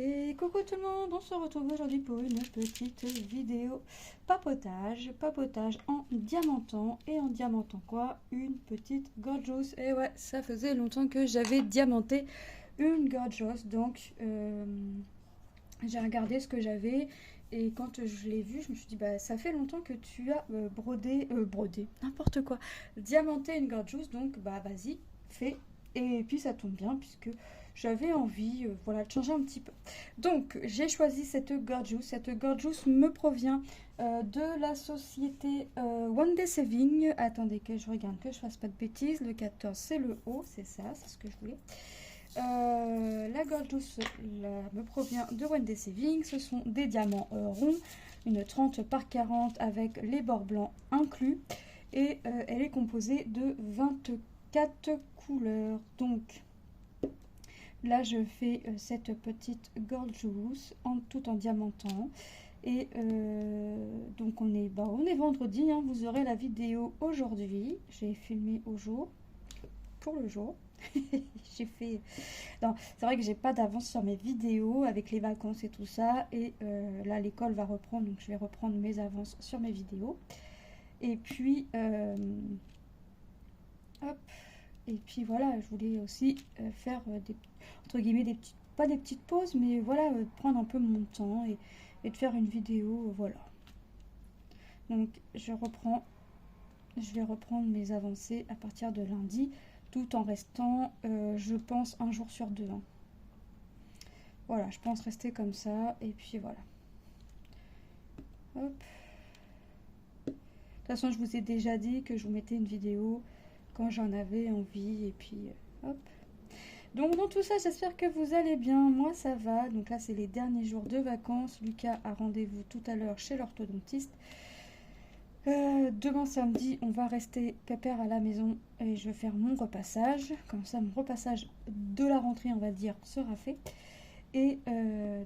Et coucou tout le monde, on se retrouve aujourd'hui pour une petite vidéo papotage en diamantant. Et en diamantant quoi? Une petite gorgeous. Et ouais, ça faisait longtemps que j'avais diamanté une gorgeous, donc j'ai regardé ce que j'avais. Et quand je l'ai vu, je me suis dit, bah ça fait longtemps que tu as brodé, n'importe quoi, diamanté une gorgeous, donc bah vas-y, fais. Et puis ça tombe bien puisque j'avais envie voilà, de changer un petit peu. Donc j'ai choisi cette gorgeous. Cette gorgeous me provient de la société One Day Saving. Attendez que je regarde, que je fasse pas de bêtises. Le 14 c'est le haut, c'est ça, c'est ce que je voulais. La gorgeous me provient de One Day Saving. Ce sont des diamants ronds, une 30 par 40 avec les bords blancs inclus. Et elle est composée de 24 couleurs. Donc là je fais cette petite gorgeous tout en diamantant. Et donc on est vendredi, hein, vous aurez la vidéo aujourd'hui. J'ai filmé au jour, pour le jour. J'ai fait... Non, c'est vrai que j'ai pas d'avance sur mes vidéos avec les vacances et tout ça. Et là l'école va reprendre, donc je vais reprendre mes avances sur mes vidéos. Et puis hop. Et puis voilà, je voulais aussi faire des, entre guillemets, des petites, pas des petites pauses, mais voilà, prendre un peu mon temps et de faire une vidéo, voilà. Donc je vais reprendre mes avancées à partir de lundi, tout en restant, je pense, un jour sur deux. Hein. Voilà, je pense rester comme ça, et puis voilà. Hop. De toute façon, je vous ai déjà dit que je vous mettais une vidéo quand j'en avais envie, et puis hop. Donc dans tout ça, j'espère que vous allez bien. Moi ça va. Donc là c'est les derniers jours de vacances. Lucas a rendez-vous tout à l'heure chez l'orthodontiste. Demain samedi on va rester pépère à la maison et je vais faire mon repassage. Comme ça mon repassage de la rentrée on va dire sera fait. Et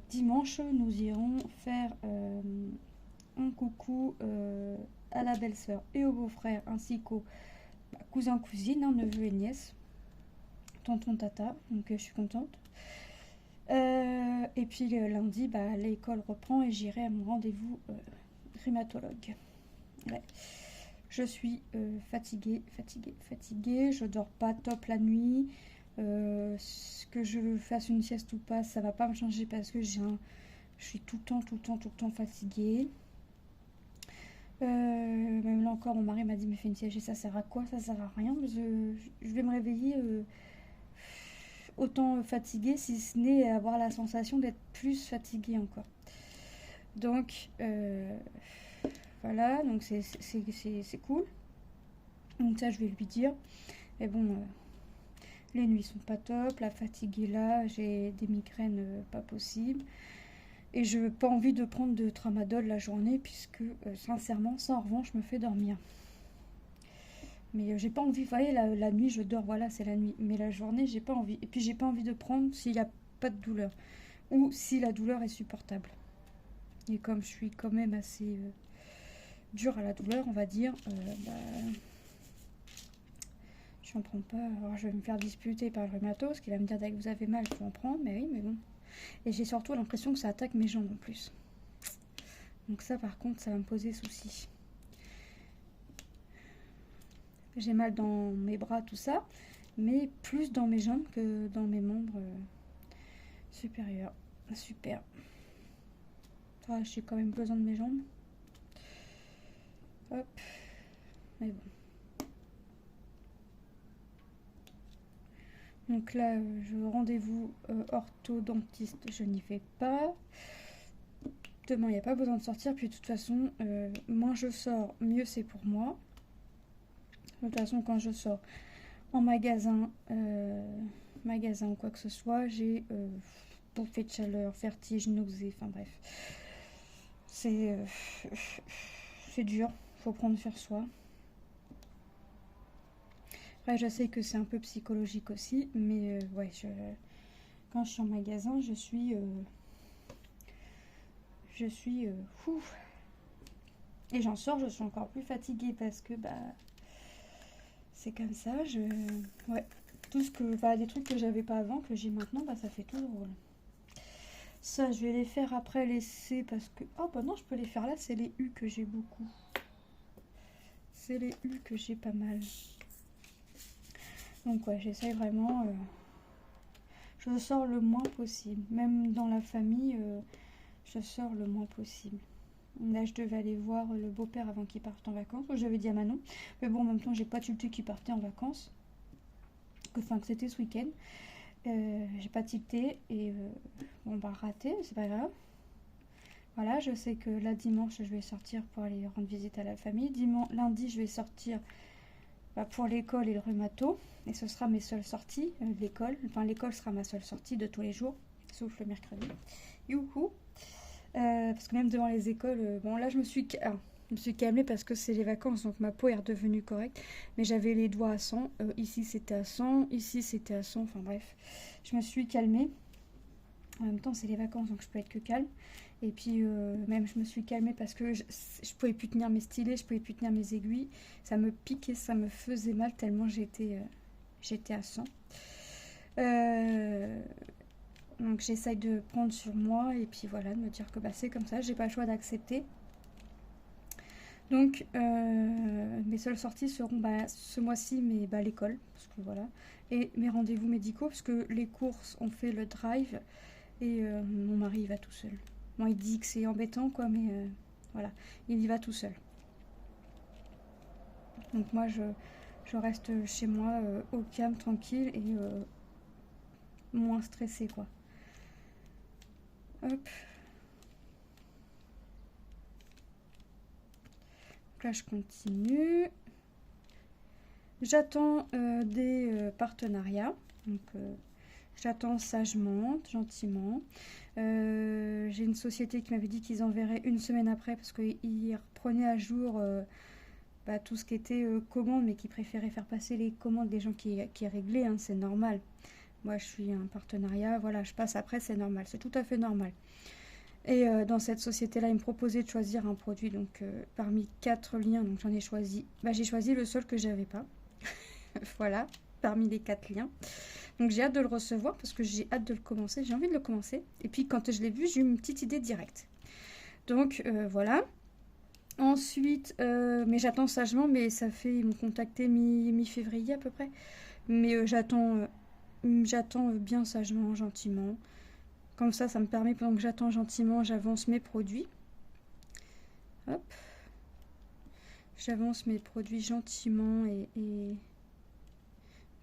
dimanche nous irons faire un coucou à la belle-sœur et au beau-frère ainsi qu'aux cousin, cousine, hein, neveu et nièce, tonton, tata, donc je suis contente. Et puis lundi, bah, l'école reprend et j'irai à mon rendez-vous rhumatologue. Ouais. Je suis fatiguée, je dors pas top la nuit. Que je fasse une sieste ou pas, ça va pas me changer parce que je suis tout le temps fatiguée. Même là encore mon mari m'a dit mais fais une sieste, ça sert à quoi? Ça sert à rien. Je vais me réveiller autant fatiguée, si ce n'est avoir la sensation d'être plus fatiguée encore. Donc voilà, donc c'est cool. Donc ça je vais lui dire. Mais bon, les nuits sont pas top, la fatigue est là, j'ai des migraines pas possibles. Et je n'ai pas envie de prendre de tramadol la journée puisque sincèrement ça en revanche me fait dormir. Mais j'ai pas envie, vous voyez la nuit je dors, voilà c'est la nuit. Mais la journée j'ai pas envie. Et puis j'ai pas envie de prendre s'il n'y a pas de douleur. Ou si la douleur est supportable. Et comme je suis quand même assez dure à la douleur on va dire, je n'en prends pas. Alors je vais me faire disputer par le rhumatos qui va me dire dès que vous avez mal il faut en prendre. Mais oui mais bon. Et j'ai surtout l'impression que ça attaque mes jambes en plus. Donc ça par contre ça va me poser souci. J'ai mal dans mes bras tout ça. Mais plus dans mes jambes que dans mes membres supérieurs. Super. Ah, j'ai quand même besoin de mes jambes. Hop. Mais bon. Donc là, je rendez-vous orthodontiste, je n'y vais pas. Demain, il n'y a pas besoin de sortir. Puis de toute façon, moins je sors, mieux c'est pour moi. De toute façon, quand je sors en magasin ou quoi que ce soit, j'ai bouffée de chaleur, vertige, nausée, enfin bref. C'est dur, faut prendre sur soi. Après, je sais que c'est un peu psychologique aussi, mais ouais, quand je suis en magasin, je suis fou. Et j'en sors, je suis encore plus fatiguée parce que bah c'est comme ça. Ouais, tout ce que, des trucs que j'avais pas avant, que j'ai maintenant, bah ça fait tout drôle. Ça, je vais les faire après les C parce que... Oh, bah non, je peux les faire là. C'est les U que j'ai beaucoup. C'est les U que j'ai pas mal. Donc, ouais, j'essaye vraiment... je sors le moins possible. Même dans la famille, je sors le moins possible. Là, je devais aller voir le beau-père avant qu'il parte en vacances. J'avais dit à Manon. Mais bon, en même temps, j'ai pas tilté qu'il partait en vacances. Enfin, que c'était ce week-end. J'ai pas tilté et on va rater, c'est pas grave. Voilà, je sais que là dimanche je vais sortir pour aller rendre visite à la famille. Lundi je vais sortir pour l'école et le rhumato. Et ce sera mes seules sorties de l'école. Enfin l'école sera ma seule sortie de tous les jours, sauf le mercredi. Youhou. Parce que même devant les écoles, bon là je me suis calmée parce que c'est les vacances, donc ma peau est redevenue correcte. Mais j'avais les doigts à 100. Ici c'était à 100, ici c'était à 100. Enfin bref, je me suis calmée. En même temps, c'est les vacances, donc je peux être que calme. Et puis, même, je me suis calmée parce que je pouvais plus tenir mes stylets, je pouvais plus tenir mes aiguilles. Ça me piquait, ça me faisait mal tellement j'étais à 100. Donc, j'essaye de prendre sur moi et puis voilà, de me dire que c'est comme ça, j'ai pas le choix d'accepter. Donc, mes seules sorties seront ce mois-ci, mais l'école, parce que voilà, et mes rendez-vous médicaux, parce que les courses, on fait le drive. Et mon mari il va tout seul. Bon, il dit que c'est embêtant quoi, mais voilà, il y va tout seul. Donc moi je reste chez moi au calme, tranquille et moins stressée quoi. Hop. Donc là je continue. J'attends des partenariats. Donc j'attends sagement, gentiment. J'ai une société qui m'avait dit qu'ils enverraient une semaine après parce qu'ils reprenaient à jour tout ce qui était commande, mais qui préféraient faire passer les commandes des gens qui réglaient, hein, c'est normal. Moi, je suis un partenariat, voilà, je passe après, c'est normal, c'est tout à fait normal. Et dans cette société-là, ils me proposaient de choisir un produit, donc parmi 4 liens, donc j'en ai choisi, j'ai choisi le seul que j'avais pas. Voilà, parmi les 4 liens. Donc j'ai hâte de le recevoir parce que j'ai hâte de le commencer, j'ai envie de le commencer. Et puis quand je l'ai vu, j'ai eu une petite idée directe. Donc voilà. Ensuite, mais j'attends sagement, mais ça fait, ils m'ont contacté mi-février à peu près. Mais j'attends bien sagement, gentiment. Comme ça me permet, pendant que j'attends gentiment, j'avance mes produits. Hop. J'avance mes produits gentiment et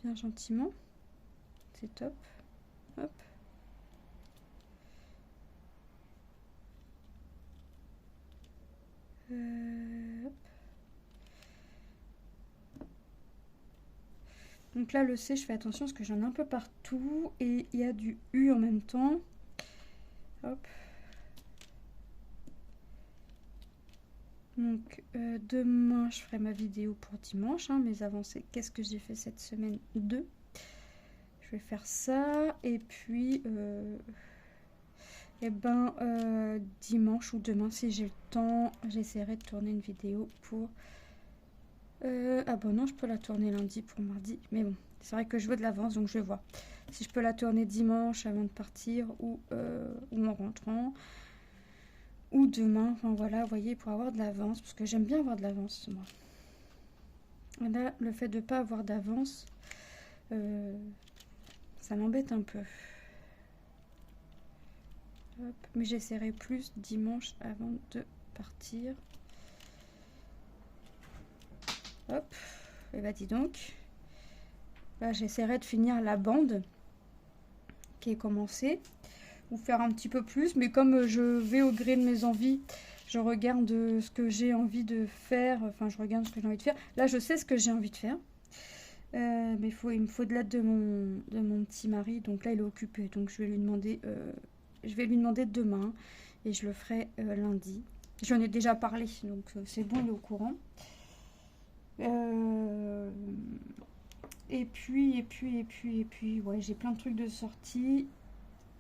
bien gentiment. C'est top. Hop. Hop. Donc là, le C, je fais attention parce que j'en ai un peu partout et il y a du U en même temps. Hop. Donc demain, je ferai ma vidéo pour dimanche, hein, mes avancées. Qu'est-ce que j'ai fait cette semaine 2. Je vais faire ça et puis dimanche ou demain, si j'ai le temps, j'essaierai de tourner une vidéo pour... ah bon, non, je peux la tourner lundi pour mardi. Mais bon, c'est vrai que je veux de l'avance, donc je vais voir. Si je peux la tourner dimanche avant de partir ou en rentrant. Ou demain, enfin voilà, vous voyez, pour avoir de l'avance. Parce que j'aime bien avoir de l'avance, moi. Et là, le fait de ne pas avoir d'avance, ça m'embête un peu. Hop. Mais j'essaierai plus dimanche avant de partir. Hop. Et bah dis donc. Là, j'essaierai de finir la bande qui est commencée. Ou faire un petit peu plus. Mais comme je vais au gré de mes envies, je regarde ce que j'ai envie de faire. Enfin, je regarde ce que j'ai envie de faire. Là, je sais ce que j'ai envie de faire. Mais il me faut de l'aide de mon petit mari. Donc là, il est occupé. Donc je vais lui demander... demain et je le ferai lundi. J'en ai déjà parlé, donc c'est bon, il est au courant. Et puis, ouais, j'ai plein de trucs de sortie.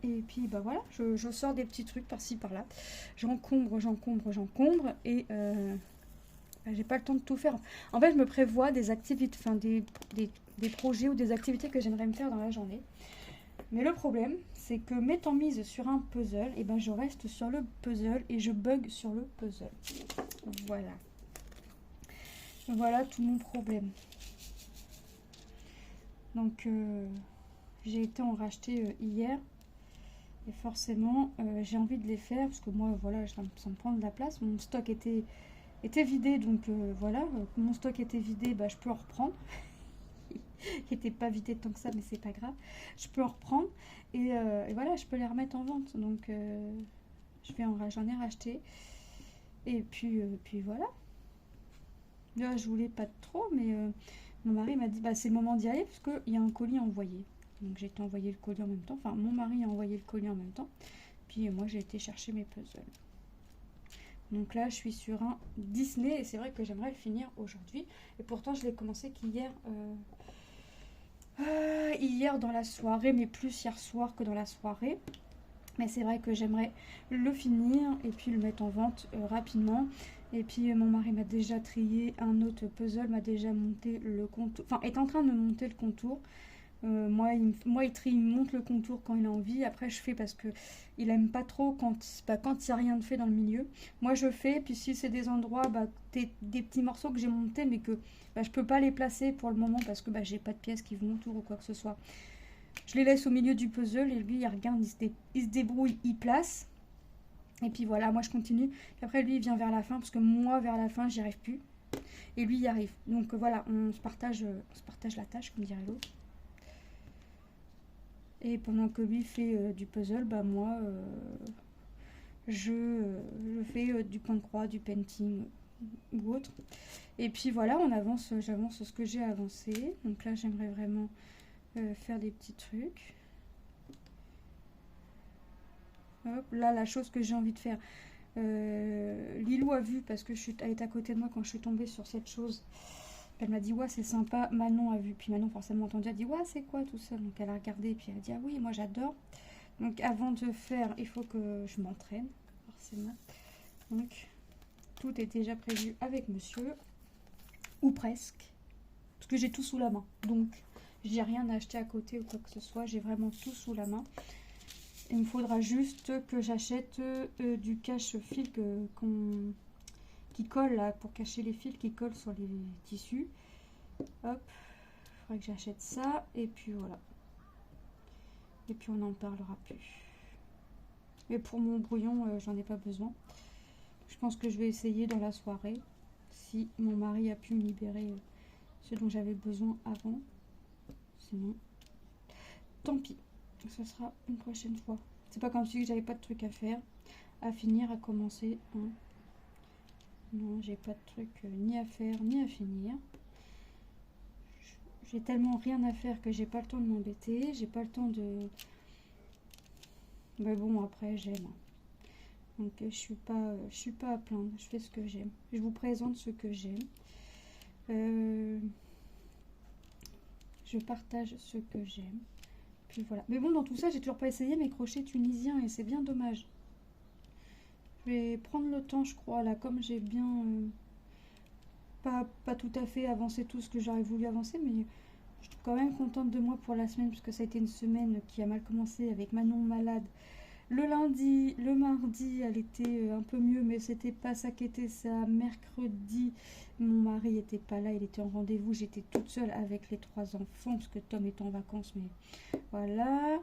Et puis, voilà, je sors des petits trucs par-ci, par-là. J'encombre. Et j'ai pas le temps de tout faire. En fait, je me prévois des activités, enfin des projets ou des activités que j'aimerais me faire dans la journée. Mais le problème, c'est que m'étant mise sur un puzzle, et ben je reste sur le puzzle et je bug sur le puzzle. Voilà. Voilà tout mon problème. Donc j'ai été en racheter hier. Et forcément, j'ai envie de les faire parce que moi, voilà, ça me prend de la place. Mon stock était vidé, donc voilà. Mon stock était vidé, bah, je peux en reprendre. Il n'était pas vidé tant que ça, mais c'est pas grave. Je peux en reprendre et voilà, je peux les remettre en vente. Donc j'en ai racheté. Et puis voilà. Là, je voulais pas trop, mais mon mari m'a dit bah, c'est le moment d'y aller parce qu'il y a un colis à envoyer. Donc j'ai été envoyer le colis en même temps. Enfin, mon mari a envoyé le colis en même temps. Puis moi, j'ai été chercher mes puzzles. Donc là, je suis sur un Disney et c'est vrai que j'aimerais le finir aujourd'hui. Et pourtant, je l'ai commencé qu'hier. Hier dans la soirée, mais plus hier soir que dans la soirée. Mais c'est vrai que j'aimerais le finir et puis le mettre en vente rapidement. Et puis mon mari m'a déjà trié un autre puzzle, m'a déjà monté le contour. Enfin, est en train de me monter le contour. Moi, il trie, il me monte le contour quand il a envie. Après, je fais parce que il aime pas trop quand il n'y a rien de fait dans le milieu. Moi, je fais. Puis si c'est des endroits, des petits morceaux que j'ai montés, mais que je peux pas les placer pour le moment parce que j'ai pas de pièces qui vont autour ou quoi que ce soit. Je les laisse au milieu du puzzle et lui, il regarde, il se débrouille, il place. Et puis voilà, moi je continue. Puis après, lui, il vient vers la fin parce que moi, vers la fin, j'y arrive plus. Et lui, il y arrive. Donc voilà, on se partage la tâche, comme dirait l'autre. Et pendant que lui fait du puzzle, moi, je fais du point de croix, du painting ou autre. Et puis voilà, j'avance ce que j'ai avancé. Donc là, j'aimerais vraiment faire des petits trucs. Hop, là, la chose que j'ai envie de faire. Lilou a vu parce que elle est à côté de moi quand je suis tombée sur cette chose. Elle m'a dit ouais c'est sympa. Manon a vu, puis Manon forcément entendu, a dit ouais c'est quoi tout ça. Donc elle a regardé et puis elle a dit ah oui moi j'adore. Donc avant de faire il faut que je m'entraîne forcément. Donc tout est déjà prévu avec monsieur ou presque parce que j'ai tout sous la main. Donc j'ai rien à acheter à côté ou quoi que ce soit. J'ai vraiment tout sous la main. Il me faudra juste que j'achète du cache-fil qui colle là, pour cacher les fils qui collent sur les tissus. Hop, il faudrait que j'achète ça et puis voilà. Et puis on n'en parlera plus. Mais pour mon brouillon, j'en ai pas besoin. Je pense que je vais essayer dans la soirée si mon mari a pu me libérer ce dont j'avais besoin avant. Sinon, tant pis. Ce sera une prochaine fois. C'est pas comme si j'avais pas de truc à faire, à finir, à commencer. Hein. Non, j'ai pas de truc ni à faire, ni à finir. J'ai tellement rien à faire que j'ai pas le temps de m'embêter. J'ai pas le temps de... Mais bon, après, j'aime. Donc, je suis pas à plaindre. Je fais ce que j'aime. Je vous présente ce que j'aime. Je partage ce que j'aime. Puis voilà. Mais bon, dans tout ça, j'ai toujours pas essayé mes crochets tunisiens et c'est bien dommage. Je vais prendre le temps, je crois, là, comme j'ai bien pas tout à fait avancé tout ce que j'aurais voulu avancer, mais je suis quand même contente de moi pour la semaine, parce que ça a été une semaine qui a mal commencé avec Manon malade. Le lundi, le mardi, elle était un peu mieux, mais c'était pas ça qui était ça. Mercredi, mon mari était pas là, il était en rendez-vous. J'étais toute seule avec les 3 enfants, parce que Tom est en vacances, mais voilà.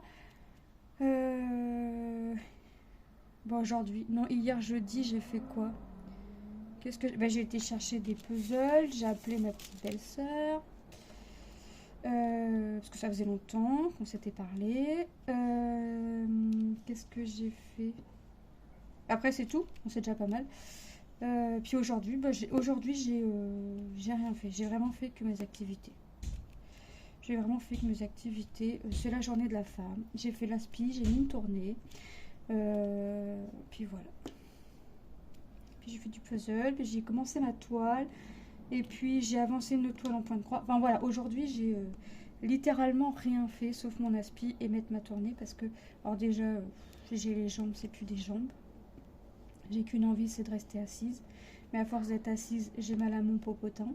Bon, aujourd'hui, non, hier jeudi, j'ai fait quoi? J'ai été chercher des puzzles, j'ai appelé ma petite belle-sœur. Parce que ça faisait longtemps qu'on s'était parlé. Qu'est-ce que j'ai fait? Après c'est tout, c'est déjà pas mal. Puis aujourd'hui, j'ai rien fait. J'ai vraiment fait que mes activités. C'est la journée de la femme. J'ai fait l'aspi, j'ai mis une tournée. Puis voilà. Puis j'ai fait du puzzle, puis j'ai commencé ma toile. Et puis j'ai avancé une toile en point de croix. Enfin voilà, aujourd'hui j'ai littéralement rien fait sauf mon aspi et mettre ma tournée parce que, alors déjà, j'ai les jambes, c'est plus des jambes. J'ai qu'une envie, c'est de rester assise. Mais à force d'être assise, j'ai mal à mon popotin.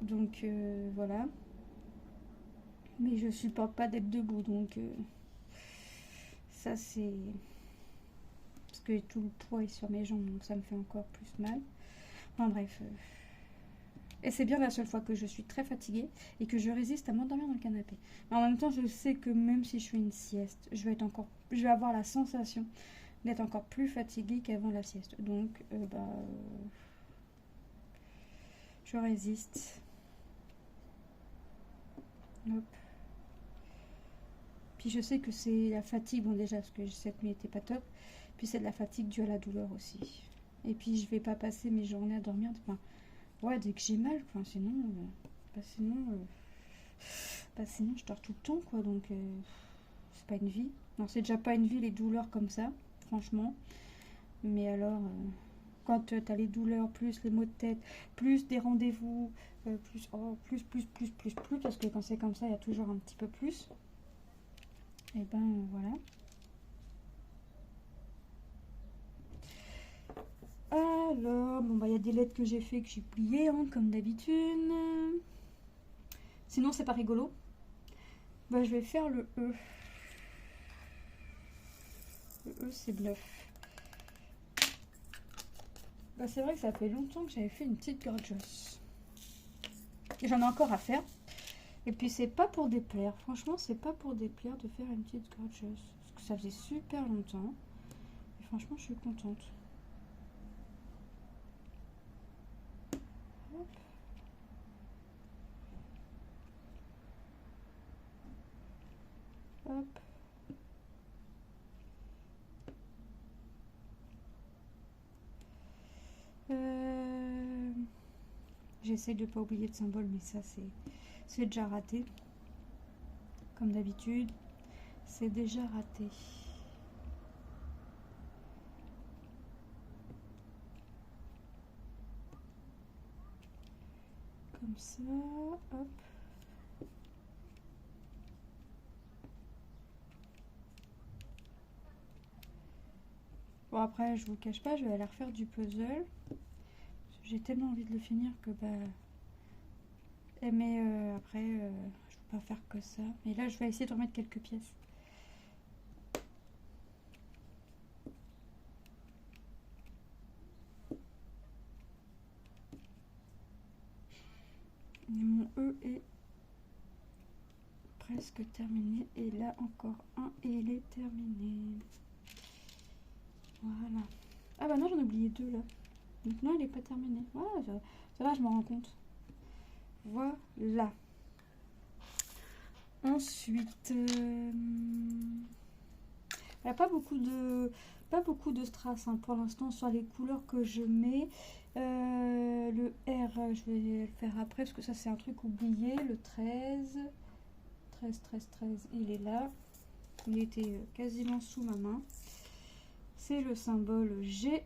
Donc voilà. Mais je supporte pas d'être debout, donc ça c'est... Parce que tout le poids est sur mes jambes, donc ça me fait encore plus mal. Enfin bref. Et c'est bien la seule fois que je suis très fatiguée et que je résiste à m'endormir dans le canapé. Mais en même temps, je sais que même si je fais une sieste, je vais avoir la sensation d'être encore plus fatiguée qu'avant la sieste. Donc, je résiste. Hop. Puis je sais que c'est la fatigue, bon déjà, parce que cette nuit n'était pas top. Puis c'est de la fatigue due à la douleur aussi. Et puis je vais pas passer mes journées à dormir. Enfin, ouais, dès que j'ai mal, enfin, sinon je dors tout le temps, quoi. Donc c'est pas une vie. Non, c'est déjà pas une vie les douleurs comme ça, franchement. Mais alors, quand t'as les douleurs, plus les maux de tête, plus des rendez-vous, plus, parce que quand c'est comme ça, il y a toujours un petit peu plus. Et ben voilà. Alors, bon bah il y a des lettres que j'ai fait que j'ai pliées, hein, comme d'habitude. Sinon c'est pas rigolo. Bah je vais faire le E. Le E c'est bluff. Bah c'est vrai que ça fait longtemps que j'avais fait une petite gorgeous. Et j'en ai encore à faire. Et puis c'est pas pour déplaire. Franchement c'est pas pour déplaire de faire une petite gorgeous. Parce que ça faisait super longtemps. Et franchement je suis contente. Hop. Hop. J'essaye de pas oublier de symbole, mais ça c'est déjà raté. Comme d'habitude, c'est déjà raté. Comme ça, hop. Bon après, je vous cache pas, je vais aller refaire du puzzle. J'ai tellement envie de le finir que mais après, je vais pas faire que ça. Mais là, je vais essayer de remettre quelques pièces. Et mon E est presque terminé. Et là, encore un et il est terminé. Voilà. Ah bah non, j'en ai oublié deux là. Donc non, il n'est pas terminé. Voilà, ça va, je m'en rends compte. Voilà. Ensuite, il n'y a pas beaucoup de strass hein, pour l'instant sur les couleurs que je mets. Le R, je vais le faire après parce que ça c'est un truc oublié. Le 13, il est là. Il était quasiment sous ma main. C'est le symbole G.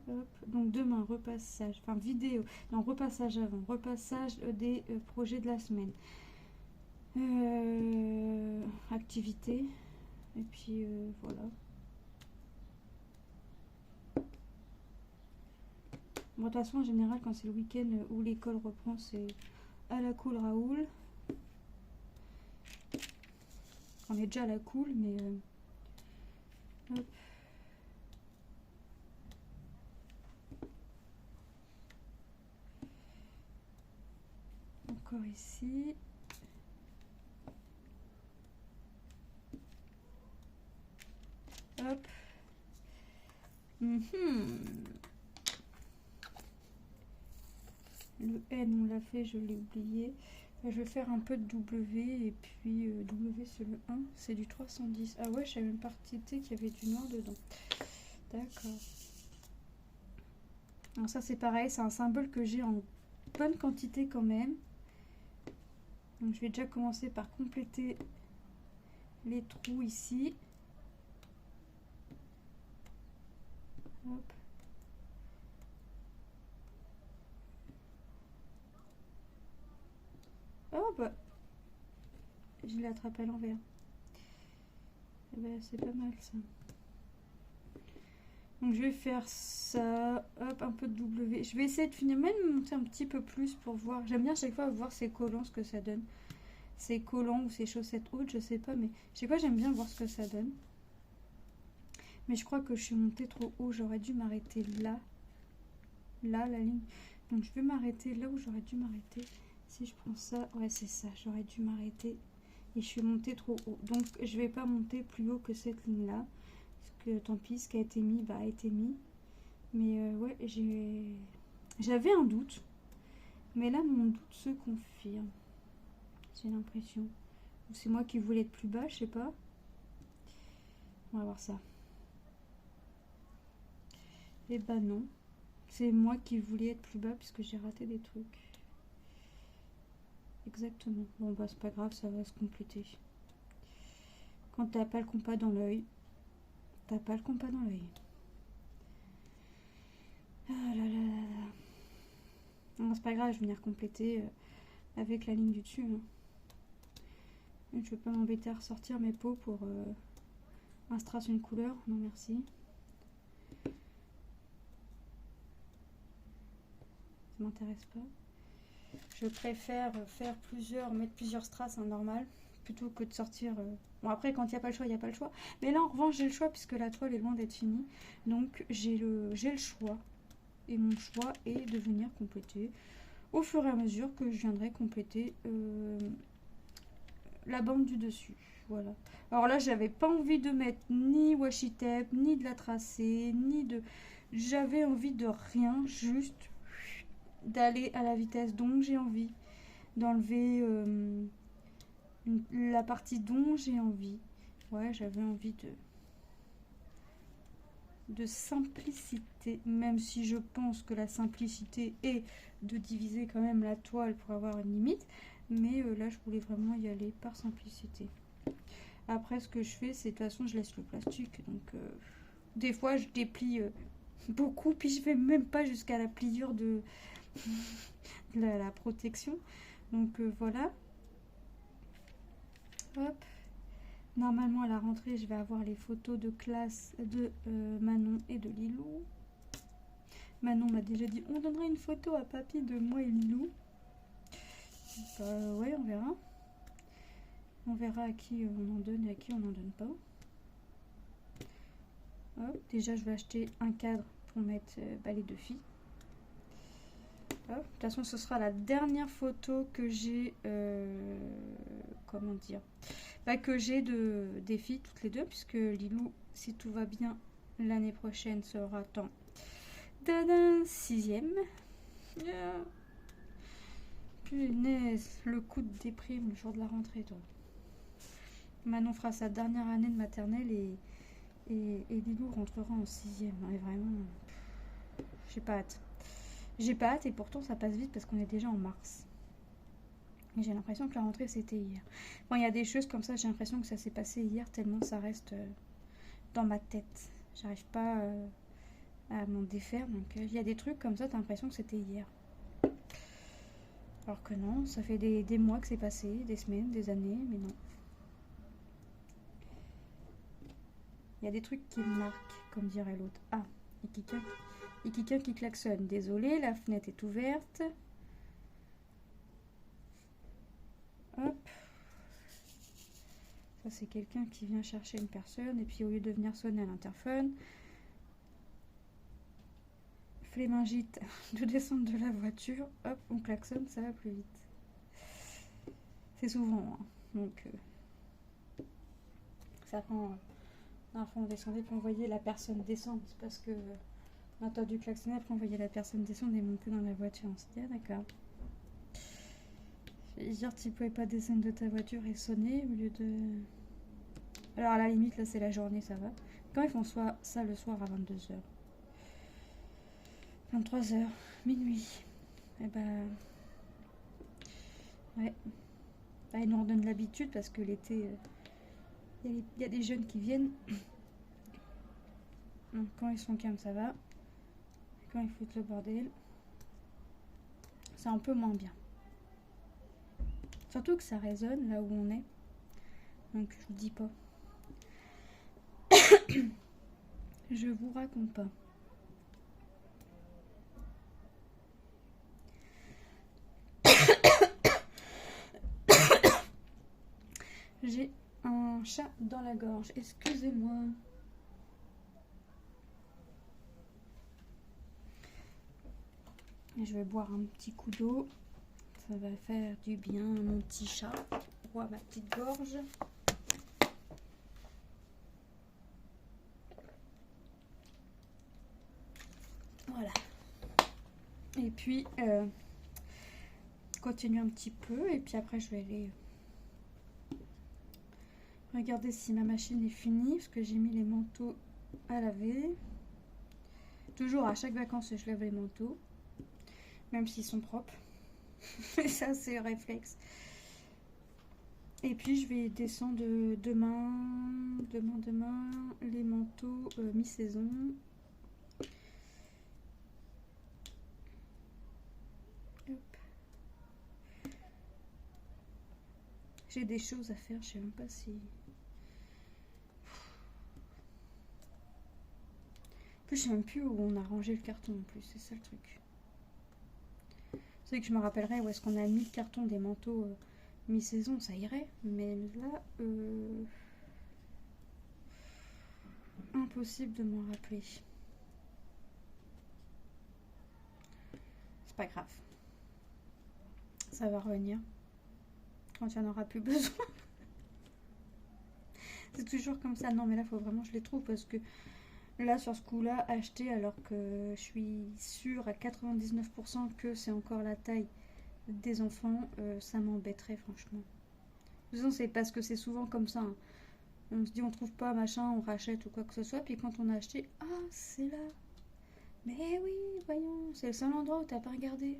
Hop. Donc demain, repassage, enfin vidéo, non repassage avant, repassage des projets de la semaine. Activité. Et puis voilà. Bon, de toute façon, en général, quand c'est le week-end où l'école reprend, c'est à la cool Raoul. On est déjà à la cool, mais hop. Encore ici. Hop. Le N, on l'a fait, je l'ai oublié. Je vais faire un peu de W et puis W c'est le 1, c'est du 310. Ah ouais, je savais même pas qu'il y avait du noir dedans. D'accord. Alors ça c'est pareil, c'est un symbole que j'ai en bonne quantité quand même. Donc je vais déjà commencer par compléter les trous ici. Hop. Oh bah, je l'ai attrapé à l'envers. Eh ben, c'est pas mal ça. Donc je vais faire ça, hop, un peu de W. Je vais essayer de finir, même monter un petit peu plus pour voir. J'aime bien à chaque fois voir ces collants, ce que ça donne. Ces collants ou ces chaussettes hautes, je sais pas, mais je sais pas, j'aime bien voir ce que ça donne. Mais je crois que je suis montée trop haut, j'aurais dû m'arrêter là. Là, la ligne. Donc je vais m'arrêter là où j'aurais dû m'arrêter. Si je prends ça, ouais c'est ça, j'aurais dû m'arrêter. Et je suis montée trop haut. Donc je vais pas monter plus haut que cette ligne-là. Parce que tant pis, ce qui a été mis, bah a été mis. Mais ouais, j'avais un doute. Mais là, mon doute se confirme. J'ai l'impression. Ou c'est moi qui voulais être plus bas, je sais pas. On va voir ça. Et bah non. C'est moi qui voulais être plus bas puisque j'ai raté des trucs. Exactement. Bon bah c'est pas grave, ça va se compléter. Quand t'as pas le compas dans l'œil, t'as pas le compas dans l'œil. Ah là là là là. Non, c'est pas grave, je vais venir compléter avec la ligne du dessus. Hein. Je veux pas m'embêter à ressortir mes peaux pour un strass, une couleur. Non merci. Ça m'intéresse pas. Je préfère faire mettre plusieurs strass en normal plutôt que de sortir. Bon après quand il n'y a pas le choix, il n'y a pas le choix. Mais là en revanche j'ai le choix puisque la toile est loin d'être finie. Donc j'ai le choix. Et mon choix est de venir compléter au fur et à mesure que je viendrai compléter la bande du dessus. Voilà. Alors là j'avais pas envie de mettre ni washi tape, ni de la tracer, ni de... J'avais envie de rien, juste d'aller à la vitesse dont j'ai envie, d'enlever la partie dont j'ai envie. Ouais, j'avais envie de simplicité, même si je pense que la simplicité est de diviser quand même la toile pour avoir une limite, mais là je voulais vraiment y aller par simplicité. Après ce que je fais, c'est de toute façon je laisse le plastique, donc des fois je déplie beaucoup, puis je vais même pas jusqu'à la pliure de la protection. Donc voilà. Hop. Normalement à la rentrée je vais avoir les photos de classe de Manon et de Lilou. Manon m'a déjà dit on donnerait une photo à papy de moi et Lilou. Ouais on verra. On verra à qui on en donne et à qui on n'en donne pas. Hop. Déjà je vais acheter un cadre pour mettre les deux filles. De toute façon ce sera la dernière photo que j'ai comment dire que j'ai des filles toutes les deux, puisque Lilou si tout va bien l'année prochaine sera en 6e. Punaise, le coup de déprime le jour de la rentrée toi. Manon fera sa dernière année de maternelle et Lilou rentrera en 6e. Et vraiment j'ai pas hâte. J'ai pas hâte et pourtant ça passe vite parce qu'on est déjà en mars. Et j'ai l'impression que la rentrée c'était hier. Bon, il y a des choses comme ça, j'ai l'impression que ça s'est passé hier tellement ça reste dans ma tête. J'arrive pas à m'en défaire. Donc il y a des trucs comme ça, t'as l'impression que c'était hier. Alors que non, ça fait des mois que c'est passé, des semaines, des années, mais non. Il y a des trucs qui me marquent, comme dirait l'autre. Ah, et quelqu'un qui klaxonne. Désolée, la fenêtre est ouverte. Hop. Ça, c'est quelqu'un qui vient chercher une personne. Et puis, au lieu de venir sonner à l'interphone, flémingite de descendre de la voiture. Hop, on klaxonne, ça va plus vite. C'est souvent. Hein. Donc, ça prend... La fois, on descendait pour envoyer la personne descendre. C'est parce que on a entendu klaxonner, après on voyait la personne descendre et monter dans la voiture. On s'est dit, ah d'accord. Je vais dire, tu pouvais pas descendre de ta voiture et sonner au lieu de... Alors à la limite, là c'est la journée, ça va. Quand ils font ça le soir à 22h. 23h, minuit. Et ouais. Ils nous redonnent l'habitude parce que l'été... Il y a des jeunes qui viennent. Donc, quand ils sont calmes, ça va. Quand ils foutent le bordel, c'est un peu moins bien. Surtout que ça résonne là où on est. Donc, je vous dis pas. Je vous raconte pas. J'ai un chat dans la gorge, excusez-moi. Je vais boire un petit coup d'eau. Ça va faire du bien à mon petit chat ou à ma petite gorge. Voilà. Et puis, continuer un petit peu. Et puis après, je vais aller regarder si ma machine est finie. Parce que j'ai mis les manteaux à laver. Toujours à chaque vacances, je lave les manteaux. Même s'ils sont propres. Ça, c'est le réflexe. Et puis, je vais descendre demain les manteaux mi-saison. J'ai des choses à faire, je sais même pas si... En plus, je sais même plus où on a rangé le carton en plus, c'est ça le truc. C'est vrai que je me rappellerai où est-ce qu'on a mis le carton des manteaux mi-saison, ça irait. Mais là, impossible de m'en rappeler. C'est pas grave. Ça va revenir. Quand il n'y en aura plus besoin. C'est toujours comme ça. Non, mais là, il faut vraiment que je les trouve parce que là, sur ce coup-là, acheter alors que je suis sûre à 99% que c'est encore la taille des enfants, ça m'embêterait franchement. De toute façon, c'est parce que c'est souvent comme ça. Hein. On se dit on trouve pas machin, on rachète ou quoi que ce soit, puis quand on a acheté, ah c'est là. Mais oui, voyons, c'est le seul endroit où t'as pas regardé.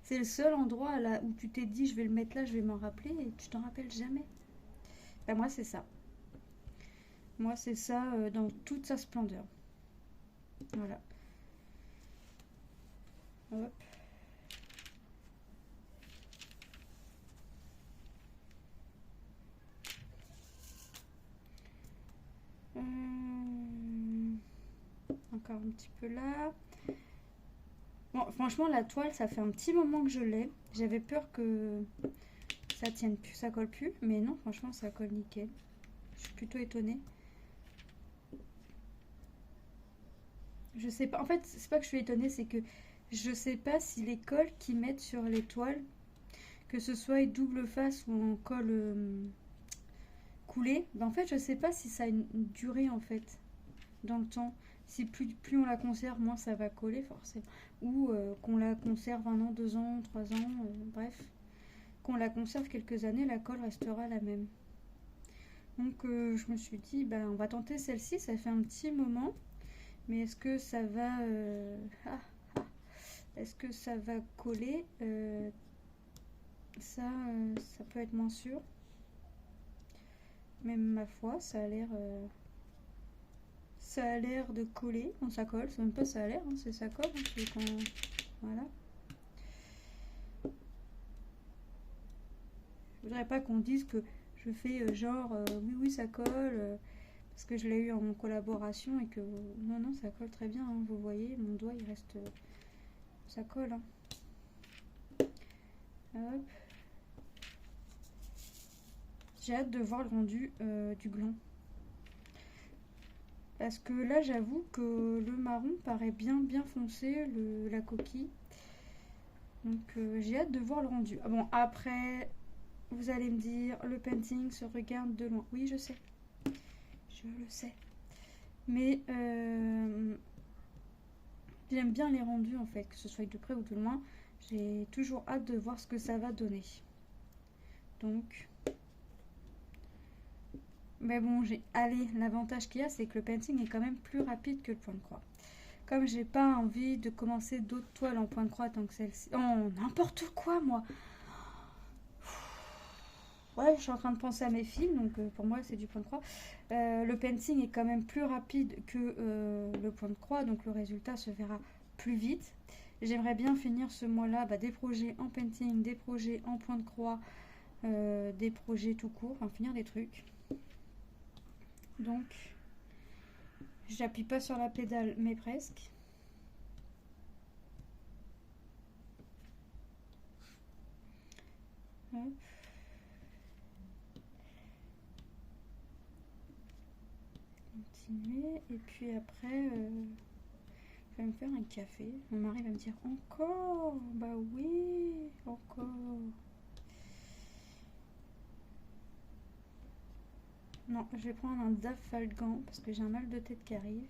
C'est le seul endroit là où tu t'es dit je vais le mettre là, je vais m'en rappeler et tu t'en rappelles jamais. Ben moi c'est ça. Moi c'est ça dans toute sa splendeur. Voilà. Hop. Encore un petit peu là. Bon, franchement, la toile, ça fait un petit moment que je l'ai. J'avais peur que ça tienne plus, ça colle plus. Mais non, franchement, ça colle nickel. Je suis plutôt étonnée. Je sais pas. En fait, c'est pas que je suis étonnée, c'est que je sais pas si les colles qu'ils mettent sur les toiles, que ce soit double face ou en colle coulée, ben en fait, je sais pas si ça a une durée en fait dans le temps. Si plus on la conserve, moins ça va coller forcément. Ou qu'on la conserve 1 an, 2 ans, 3 ans, bref. Qu'on la conserve quelques années, la colle restera la même. Donc je me suis dit, ben, on va tenter celle-ci, ça fait un petit moment. Mais est-ce que ça va... est-ce que ça va coller ça peut être moins sûr. Même ma foi, ça a l'air... ça a l'air de coller quand ça colle. C'est même pas ça a l'air, hein, c'est ça colle. Hein, c'est quand... Voilà. Je voudrais pas qu'on dise que je fais genre oui ça colle parce que je l'ai eu en collaboration et que non ça colle très bien. Hein, vous voyez, mon doigt il reste... ça colle. Hein. Hop. J'ai hâte de voir le rendu du gland. Parce que là, j'avoue que le marron paraît bien foncé, la coquille. Donc, j'ai hâte de voir le rendu. Ah bon, après, vous allez me dire, le painting se regarde de loin. Oui, je sais. Je le sais. Mais j'aime bien les rendus, en fait, que ce soit de près ou de loin. J'ai toujours hâte de voir ce que ça va donner. Donc... Mais bon, allez, l'avantage qu'il y a, c'est que le painting est quand même plus rapide que le point de croix. Comme j'ai pas envie de commencer d'autres toiles en point de croix tant que celle-ci... Oh, n'importe quoi, moi. Ouais, je suis en train de penser à mes films, donc pour moi, c'est du point de croix. Le painting est quand même plus rapide que le point de croix, donc le résultat se verra plus vite. J'aimerais bien finir ce mois-là des projets en painting, des projets en point de croix, des projets tout court, enfin finir des trucs. Donc, J'appuie pas sur la pédale, mais presque. Hop. Continuer. Et puis après, je vais me faire un café. Mon mari va me dire encore. Bah oui, encore. Non, je vais prendre un Dafalgan parce que j'ai un mal de tête qui arrive.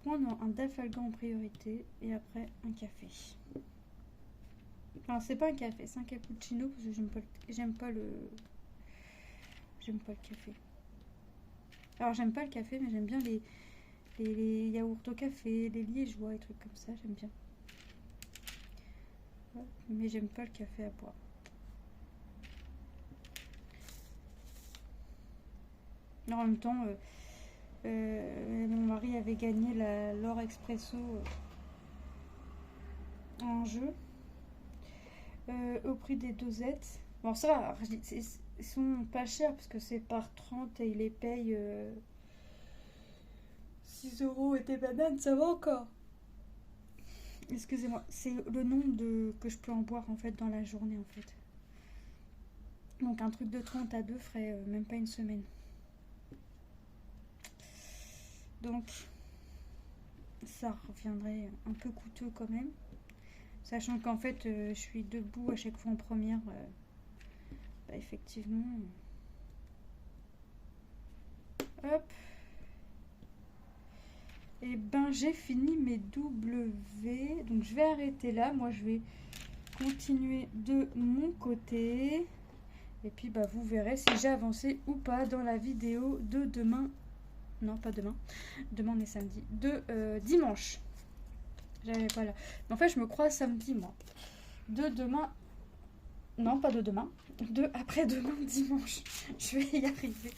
Je vais prendre un Dafalgan en priorité et après un café. Enfin, c'est pas un café, c'est un cappuccino parce que j'aime pas le café. Alors j'aime pas le café, mais j'aime bien les yaourts au café, les liégeois et trucs comme ça, j'aime bien. Ouais, mais j'aime pas le café à boire. En même temps, mon mari avait gagné l'or expresso en jeu au prix des dosettes. Bon, ça va, ils sont pas chers parce que c'est par 30 et il les paye 6 € et des bananes, ça va encore. Excusez-moi, c'est le nombre que je peux en boire en fait dans la journée en fait. Donc un truc de 30 à 2 ferait même pas une semaine. Donc ça reviendrait un peu coûteux quand même. Sachant qu'en fait je suis debout à chaque fois en première. Bah, effectivement. Hop. Et ben j'ai fini mes W. Donc je vais arrêter là. Moi je vais continuer de mon côté. Et puis bah vous verrez si j'ai avancé ou pas dans la vidéo de demain. Non, pas demain. Demain on est samedi. De dimanche. Voilà. En fait je me crois samedi moi. De demain. Non, pas de demain. De après-demain dimanche. Je vais y arriver.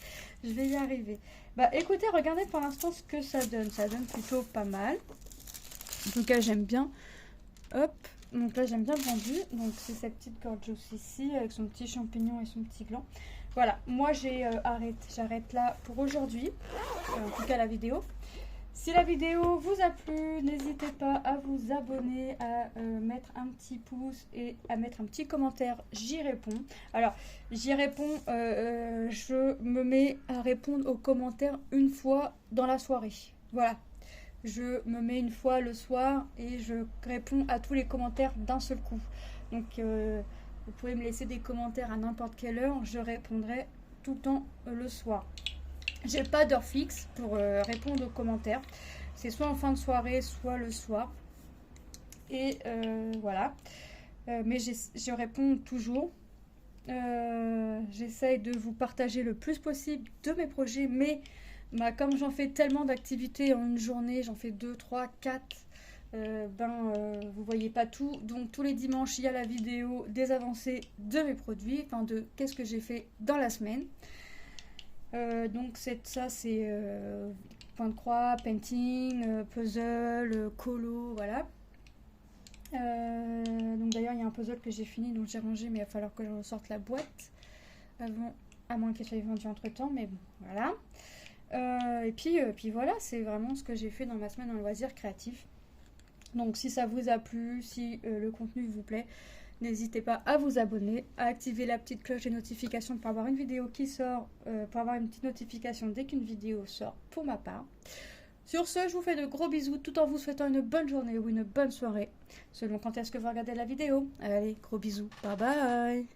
Je vais y arriver. Bah écoutez, regardez pour l'instant ce que ça donne. Ça donne plutôt pas mal. En tout cas, j'aime bien. Hop. Donc là, j'aime bien le rendu. Donc c'est cette petite gorgeous ici avec son petit champignon et son petit gland. Voilà. Moi, j'arrête là pour aujourd'hui. En tout cas, la vidéo. Si la vidéo vous a plu, n'hésitez pas à vous abonner, à mettre un petit pouce et à mettre un petit commentaire. J'y réponds. Alors, j'y réponds, je me mets à répondre aux commentaires une fois dans la soirée. Voilà. Je me mets une fois le soir et je réponds à tous les commentaires d'un seul coup. Donc, vous pouvez me laisser des commentaires à n'importe quelle heure. Je répondrai tout le temps le soir. J'ai pas d'heure fixe pour répondre aux commentaires. C'est soit en fin de soirée, soit le soir. Et voilà. Mais je réponds toujours. J'essaye de vous partager le plus possible de mes projets. Mais bah, comme j'en fais tellement d'activités en une journée, j'en fais 2, 3, 4. Vous voyez pas tout. Donc tous les dimanches, il y a la vidéo des avancées de mes produits. Enfin de qu'est-ce que j'ai fait dans la semaine. Donc ça c'est point de croix, painting, puzzle, colo, voilà. Donc d'ailleurs il y a un puzzle que j'ai fini, donc j'ai rangé, mais il va falloir que je ressorte la boîte avant, à moins qu'elle soit vendue entre temps, mais bon, voilà. Et puis voilà, c'est vraiment ce que j'ai fait dans ma semaine en loisirs créatifs. Donc si ça vous a plu, si le contenu vous plaît, n'hésitez pas à vous abonner, à activer la petite cloche des notifications pour avoir une vidéo qui sort, pour avoir une petite notification dès qu'une vidéo sort pour ma part. Sur ce, je vous fais de gros bisous tout en vous souhaitant une bonne journée ou une bonne soirée, selon quand est-ce que vous regardez la vidéo. Allez, gros bisous, bye bye.